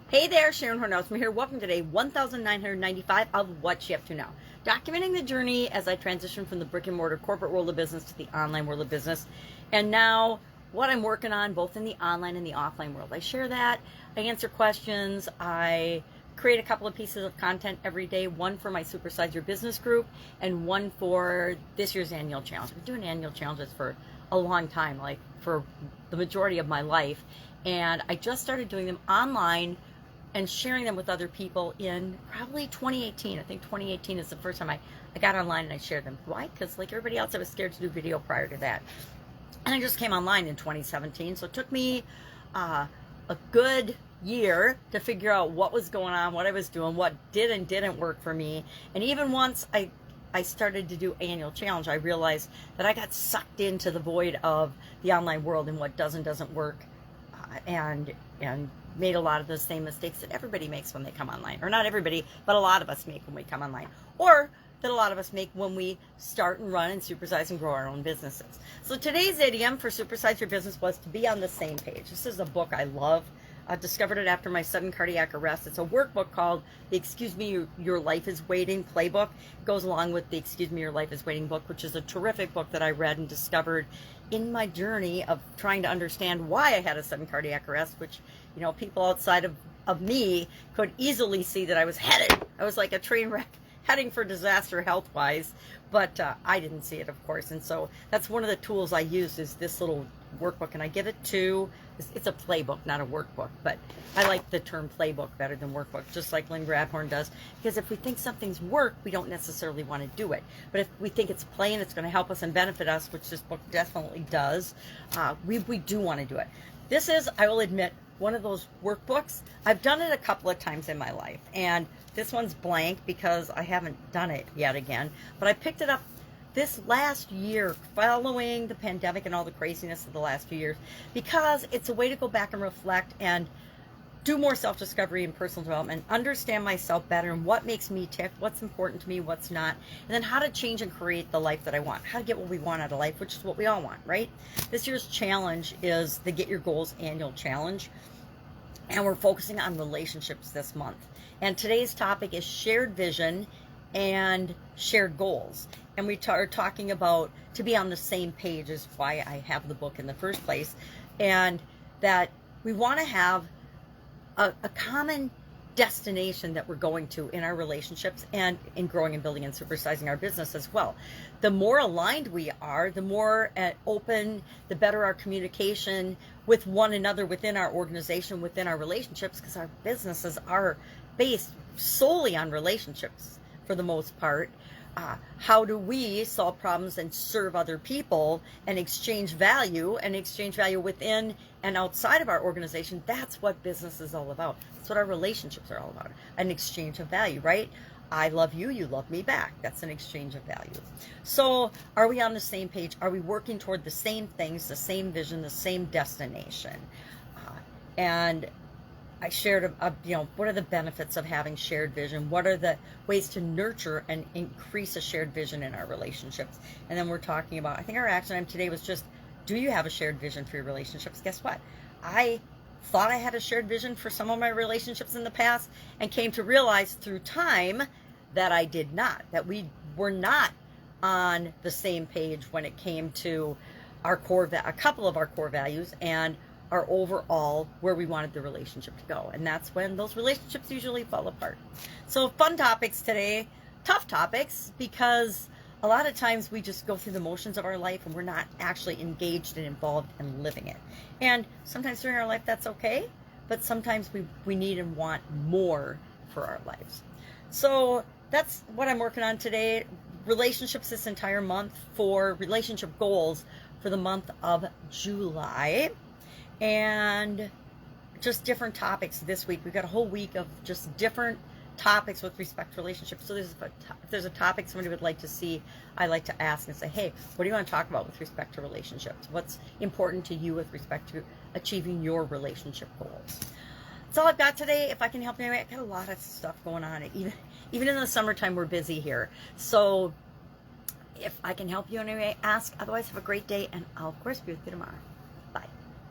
Hey there, Sharon Horne-Ellstrom here. Welcome to day 1995 of What You Up To Now. Documenting the journey as I transition from the brick and mortar corporate world of business to the online world of business. And now what I'm working on both in the online and the offline world. I share that, I answer questions, I create a couple of pieces of content every day, one for my Supersize Your Business group and one for this year's annual challenge. I've been doing annual challenges for a long time, like for the majority of my life. And I just started doing them online and sharing them with other people in probably 2018. I think 2018 is the first time I got online and I shared them. Why? Because like everybody else, I was scared to do video prior to that. And I just came online in 2017. So it took me a good year to figure out what was going on, what I was doing, what did and didn't work for me. And even once I started to do annual challenge, I realized that I got sucked into the void of the online world and what doesn't work, and made a lot of those same mistakes that everybody makes when they come online. Or not everybody, but a lot of us make when we come online. Or that a lot of us make when we start and run and supersize and grow our own businesses. So today's idiom for Supersize Your Business was to be on the same page. This is a book I love. I discovered it after my sudden cardiac arrest. It's a workbook called the Excuse Me, Your Life is Waiting playbook. It goes along with the Excuse Me, Your Life is Waiting book, which is a terrific book that I read and discovered in my journey of trying to understand why I had a sudden cardiac arrest, which, you know, people outside of me could easily see that I was headed. I was like a train wreck heading for disaster health-wise, but I didn't see it, of course. And so that's one of the tools I use is this little workbook, and I give it to, it's a playbook, not a workbook, but I like the term playbook better than workbook, just like Lynn Grabhorn does, because if we think something's work, we don't necessarily want to do it. But if we think it's play and it's going to help us and benefit us, which this book definitely does, we do want to do it. This is, I will admit, one of those workbooks. I've done it a couple of times in my life, and this one's blank because I haven't done it yet again, but I picked it up this last year following the pandemic and all the craziness of the last few years, because it's a way to go back and reflect and do more self-discovery and personal development, understand myself better and what makes me tick, what's important to me, what's not, and then how to change and create the life that I want, how to get what we want out of life, which is what we all want, right? This year's challenge is the Get Your Goals Annual Challenge, and we're focusing on relationships this month. And today's topic is shared vision and shared goals. And we are talking about to be on the same page is why I have the book in the first place, and that we want to have a common destination that we're going to in our relationships and in growing and building and supersizing our business as well. The more aligned we are, the more open, the better our communication with one another within our organization, within our relationships, because our businesses are based solely on relationships for the most part. How do we solve problems and serve other people and exchange value within and outside of our organization? That's what business is all about. That's what our relationships are all about. An exchange of value, right? I love you, you love me back. That's an exchange of value. So are we on the same page? Are we working toward the same things, the same vision, the same destination? And I shared, what are the benefits of having shared vision? What are the ways to nurture and increase a shared vision in our relationships? And then we're talking about, I think our action item today was just, do you have a shared vision for your relationships? Guess what? I thought I had a shared vision for some of my relationships in the past and came to realize through time that I did not, that we were not on the same page when it came to our core, a couple of our core values and our overall where we wanted the relationship to go. And that's when those relationships usually fall apart. So fun topics today, tough topics, because a lot of times we just go through the motions of our life and we're not actually engaged and involved in living it. And sometimes during our life that's okay, but sometimes we need and want more for our lives. So that's what I'm working on today. Relationships this entire month, for relationship goals for the month of July. And just different topics this week. We've got a whole week of just different topics with respect to relationships. So if there's a topic somebody would like to see, I like to ask and say, hey, what do you want to talk about with respect to relationships? What's important to you with respect to achieving your relationship goals? That's all I've got today. If I can help you, I've got a lot of stuff going on. Even in the summertime, we're busy here. So if I can help you in any way, ask. Otherwise, have a great day, and I'll, of course, be with you tomorrow.